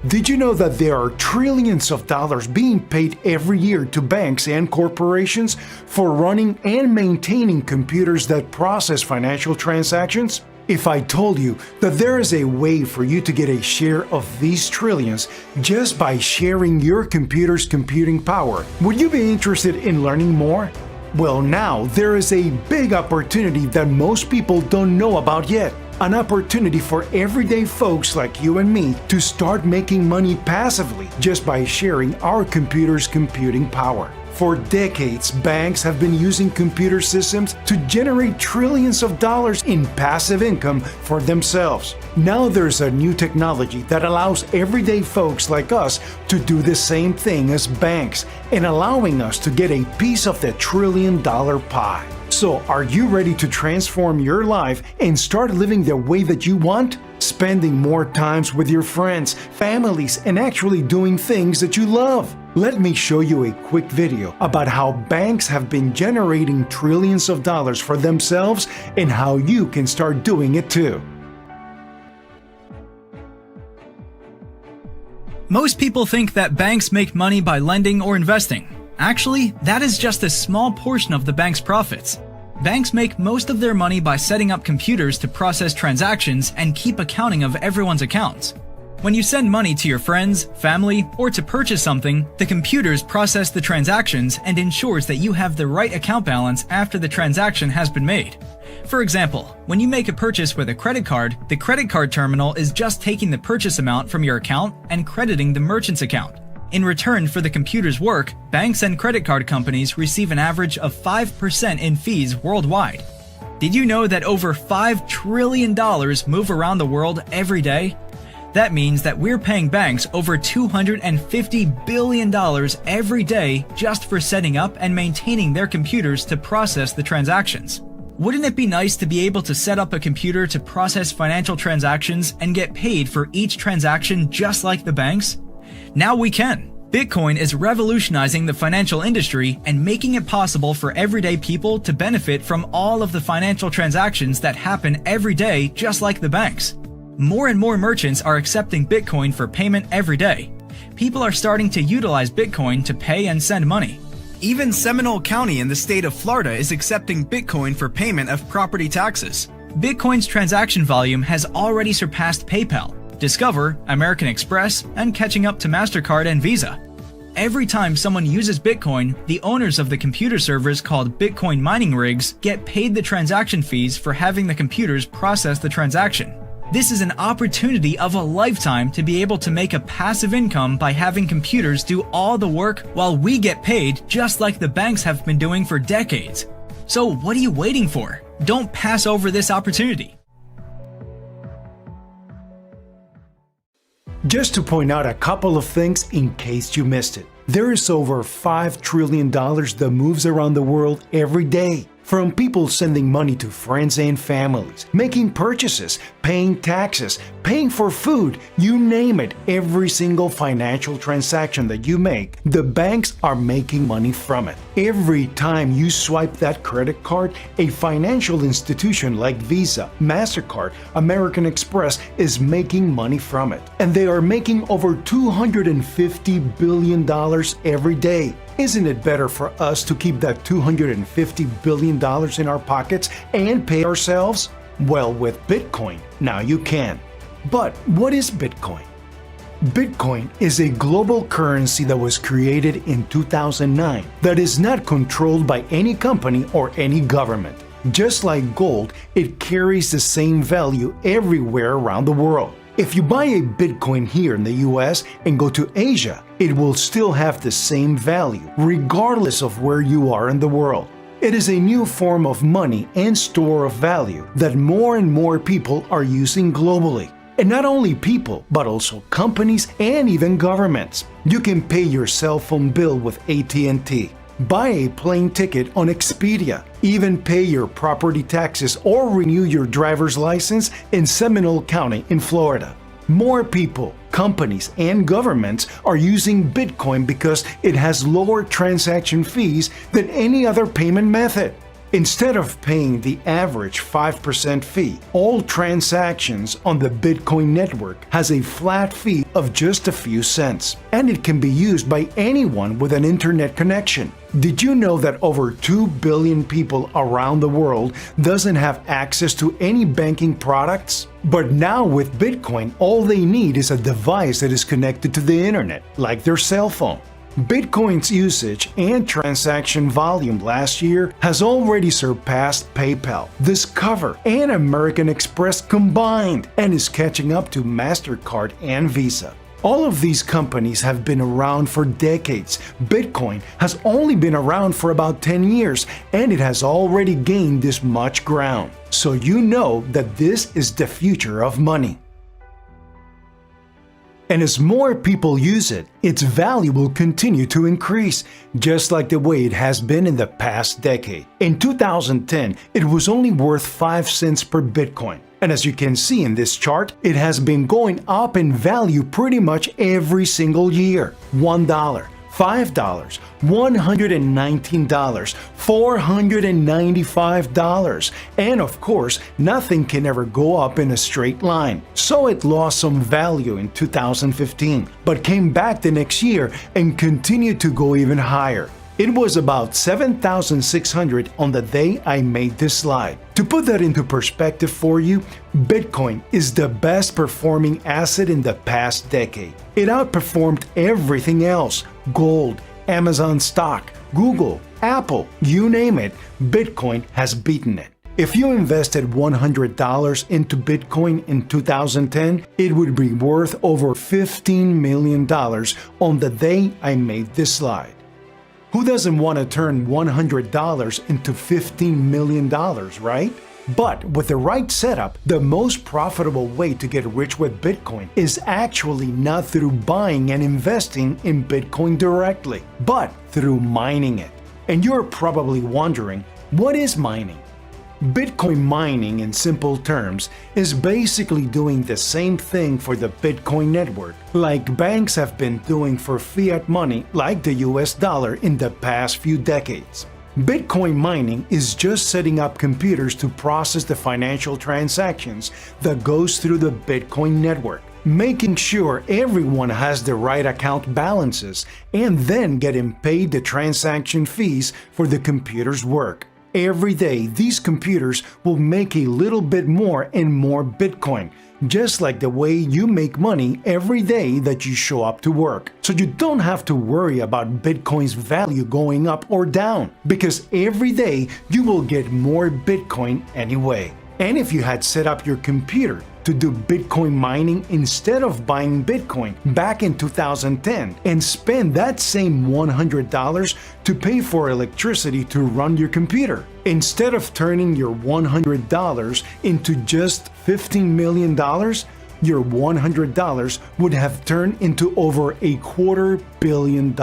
Did you know that there are trillions of dollars being paid every year to banks and corporations for running and maintaining computers that process financial transactions? If I told you that there is a way for you to get a share of these trillions just by sharing your computer's computing power, would you be interested in learning more? Well, now there is a big opportunity that most people don't know about yet. An opportunity for everyday folks like you and me to start making money passively just by sharing our computer's computing power. For decades, banks have been using computer systems to generate trillions of dollars in passive income for themselves. Now there's a new technology that allows everyday folks like us to do the same thing as banks and allowing us to get a piece of the trillion-dollar pie. So, are you ready to transform your life and start living the way that you want? Spending more times with your friends, families, and actually doing things that you love. Let me show you a quick video about how banks have been generating trillions of dollars for themselves and how you can start doing it too. Most people think that banks make money by lending or investing. Actually, that is just a small portion of the bank's profits. Banks make most of their money by setting up computers to process transactions and keep accounting of everyone's accounts. When you send money to your friends, family, or to purchase something, the computers process the transactions and ensures that you have the right account balance after the transaction has been made. For example, when you make a purchase with a credit card, the credit card terminal is just taking the purchase amount from your account and crediting the merchant's account. In return for the computer's work, banks and credit card companies receive an average of 5% in fees worldwide. Did you know that over $5 trillion move around the world every day? That means that we're paying banks over $250 billion every day just for setting up and maintaining their computers to process the transactions. Wouldn't it be nice to be able to set up a computer to process financial transactions and get paid for each transaction just like the banks? Now we can. Bitcoin is revolutionizing the financial industry and making it possible for everyday people to benefit from all of the financial transactions that happen every day just like the banks. More and more merchants are accepting Bitcoin for payment every day. People are starting to utilize Bitcoin to pay and send money. Even Seminole County in the state of Florida is accepting Bitcoin for payment of property taxes. Bitcoin's transaction volume has already surpassed PayPal, Discover, American Express, and catching up to MasterCard and Visa. Every time someone uses Bitcoin, the owners of the computer servers called Bitcoin mining rigs get paid the transaction fees for having the computers process the transaction. This is an opportunity of a lifetime to be able to make a passive income by having computers do all the work while we get paid just like the banks have been doing for decades. So what are you waiting for? Don't pass over this opportunity. Just to point out a couple of things in case you missed it. There is over $5 trillion that moves around the world every day. From people sending money to friends and families, making purchases, paying taxes, paying for food, you name it, every single financial transaction that you make, the banks are making money from it. Every time you swipe that credit card, a financial institution like Visa, MasterCard, American Express is making money from it. And they are making over $250 billion every day. Isn't it better for us to keep that $250 billion in our pockets and pay ourselves? Well, with Bitcoin, now you can. But what is Bitcoin? Bitcoin is a global currency that was created in 2009 that is not controlled by any company or any government. Just like gold, it carries the same value everywhere around the world. If you buy a Bitcoin here in the US and go to Asia, it will still have the same value, regardless of where you are in the world. It is a new form of money and store of value that more and more people are using globally. And not only people, but also companies and even governments. You can pay your cell phone bill with AT&T, buy a plane ticket on Expedia, even pay your property taxes or renew your driver's license in Seminole County in Florida. More people, companies, and governments are using Bitcoin because it has lower transaction fees than any other payment method. Instead of paying the average 5% fee, all transactions on the Bitcoin network has a flat fee of just a few cents, and it can be used by anyone with an internet connection. Did you know that over 2 billion people around the world doesn't have access to any banking products? But now with Bitcoin, all they need is a device that is connected to the internet, like their cell phone. Bitcoin's usage and transaction volume last year has already surpassed PayPal, Discover, and American Express combined, and is catching up to MasterCard and Visa. All of these companies have been around for decades. Bitcoin has only been around for about 10 years, and it has already gained this much ground. So you know that this is the future of money. And as more people use it, its value will continue to increase, just like the way it has been in the past decade. In 2010, it was only worth 5 cents per Bitcoin. And as you can see in this chart, it has been going up in value pretty much every single year. $1, $5, $119, $495, and of course, nothing can ever go up in a straight line. So it lost some value in 2015, but came back the next year and continued to go even higher. It was about 7,600 on the day I made this slide. To put that into perspective for you, Bitcoin is the best performing asset in the past decade. It outperformed everything else: gold, Amazon stock, Google, Apple, you name it, Bitcoin has beaten it. If you invested $100 into Bitcoin in 2010, it would be worth over $15 million on the day I made this slide. Who doesn't want to turn $100 into $15 million, right? But with the right setup, the most profitable way to get rich with Bitcoin is actually not through buying and investing in Bitcoin directly, but through mining it. And you're probably wondering, what is mining? Bitcoin mining, in simple terms, is basically doing the same thing for the Bitcoin network, like banks have been doing for fiat money like the US dollar in the past few decades. Bitcoin mining is just setting up computers to process the financial transactions that goes through the Bitcoin network, making sure everyone has the right account balances, and then getting paid the transaction fees for the computer's work. Every day, these computers will make a little bit more and more Bitcoin, just like the way you make money every day that you show up to work. So you don't have to worry about Bitcoin's value going up or down, because every day you will get more Bitcoin anyway. And if you had set up your computer to do Bitcoin mining instead of buying Bitcoin back in 2010 and spend that same $100 to pay for electricity to run your computer, instead of turning your $100 into just $15 million, your $100 would have turned into over $250 million.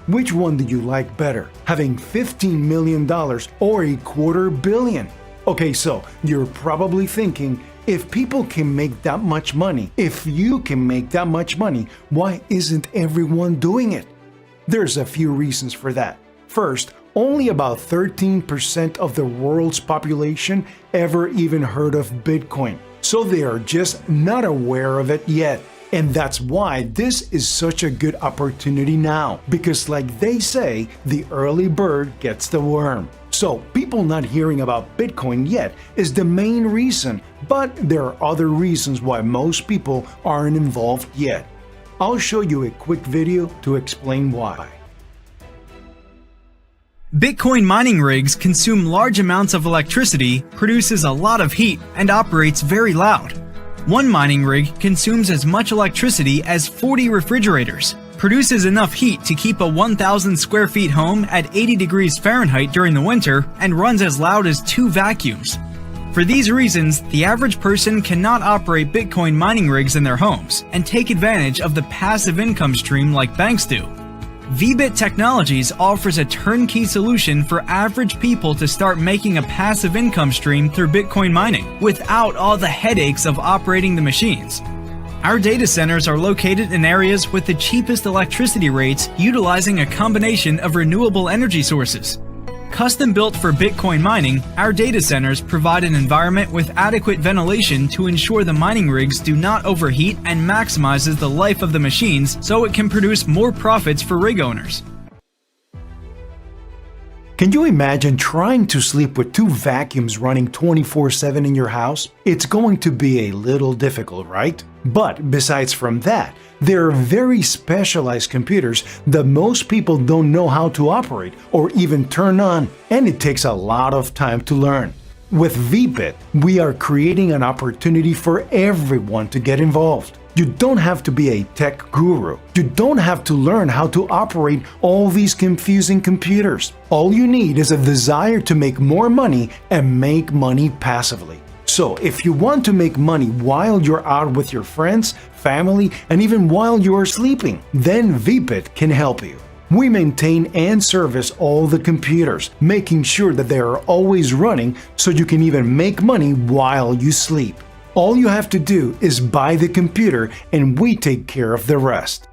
Which one do you like better, having $15 million or $250 million? Okay, so you're probably thinking, if people can make that much money, if you can make that much money, why isn't everyone doing it? There's a few reasons for that. First, only about 13% of the world's population ever even heard of Bitcoin, so they are just not aware of it yet. And that's why this is such a good opportunity now, because like they say, the early bird gets the worm. So people not hearing about Bitcoin yet is the main reason, but there are other reasons why most people aren't involved yet. I'll show you a quick video to explain why. Bitcoin mining rigs consume large amounts of electricity, produces a lot of heat, and operates very loud. One mining rig consumes as much electricity as 40 refrigerators, produces enough heat to keep a 1,000 square feet home at 80 degrees Fahrenheit during the winter, and runs as loud as 2 vacuums. For these reasons, the average person cannot operate Bitcoin mining rigs in their homes and take advantage of the passive income stream like banks do. VBit Technologies offers a turnkey solution for average people to start making a passive income stream through Bitcoin mining without all the headaches of operating the machines. Our data centers are located in areas with the cheapest electricity rates, utilizing a combination of renewable energy sources. Custom built for Bitcoin mining, our data centers provide an environment with adequate ventilation to ensure the mining rigs do not overheat and maximizes the life of the machines so it can produce more profits for rig owners. Can you imagine trying to sleep with 2 vacuums running 24/7 in your house? It's going to be a little difficult, right? But besides from that, there are very specialized computers that most people don't know how to operate or even turn on, and it takes a lot of time to learn. With VBit, we are creating an opportunity for everyone to get involved. You don't have to be a tech guru. You don't have to learn how to operate all these confusing computers. All you need is a desire to make more money and make money passively. So if you want to make money while you're out with your friends, family, and even while you're sleeping, then VBit can help you. We maintain and service all the computers, making sure that they are always running so you can even make money while you sleep. All you have to do is buy the computer and we take care of the rest.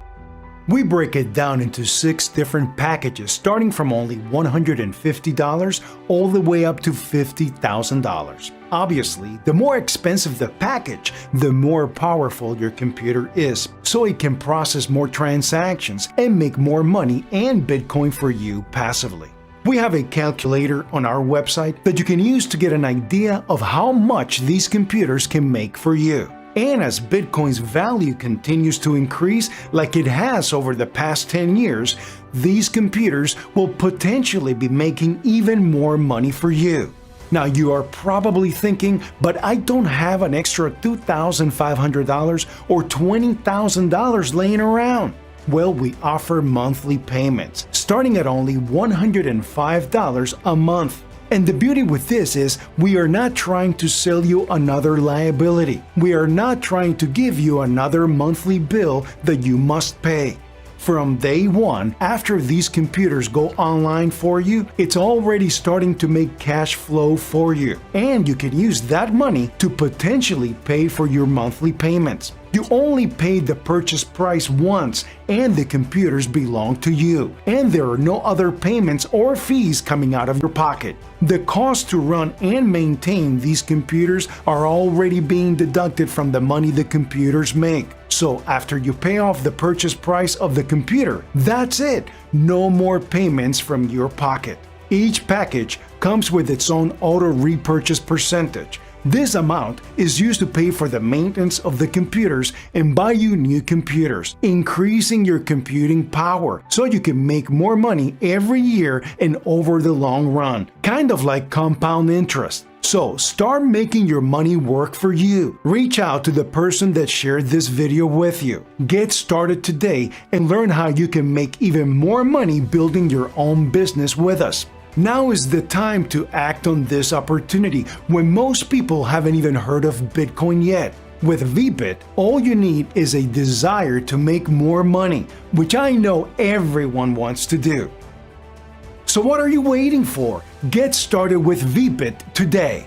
We break it down into 6 different packages starting from only $150 all the way up to $50,000. Obviously, the more expensive the package, the more powerful your computer is, so it can process more transactions and make more money and Bitcoin for you passively. We have a calculator on our website that you can use to get an idea of how much these computers can make for you. And as Bitcoin's value continues to increase like it has over the past 10 years, these computers will potentially be making even more money for you. Now you are probably thinking, but I don't have an extra $2,500 or $20,000 laying around. Well, we offer monthly payments, starting at only $105 a month. And the beauty with this is we are not trying to sell you another liability. We are not trying to give you another monthly bill that you must pay. From day one, after these computers go online for you, it's already starting to make cash flow for you. And you can use that money to potentially pay for your monthly payments. You only paid the purchase price once and the computers belong to you. And there are no other payments or fees coming out of your pocket. The cost to run and maintain these computers are already being deducted from the money the computers make. So after you pay off the purchase price of the computer, that's it. No more payments from your pocket. Each package comes with its own auto repurchase percentage. This amount is used to pay for the maintenance of the computers and buy you new computers, increasing your computing power so you can make more money every year and over the long run, kind of like compound interest. So start making your money work for you. Reach out to the person that shared this video with you. Get started today and learn how you can make even more money building your own business with us. Now is the time to act on this opportunity when most people haven't even heard of Bitcoin yet. With VBit, all you need is a desire to make more money, which I know everyone wants to do. So what are you waiting for? Get started with VBit today.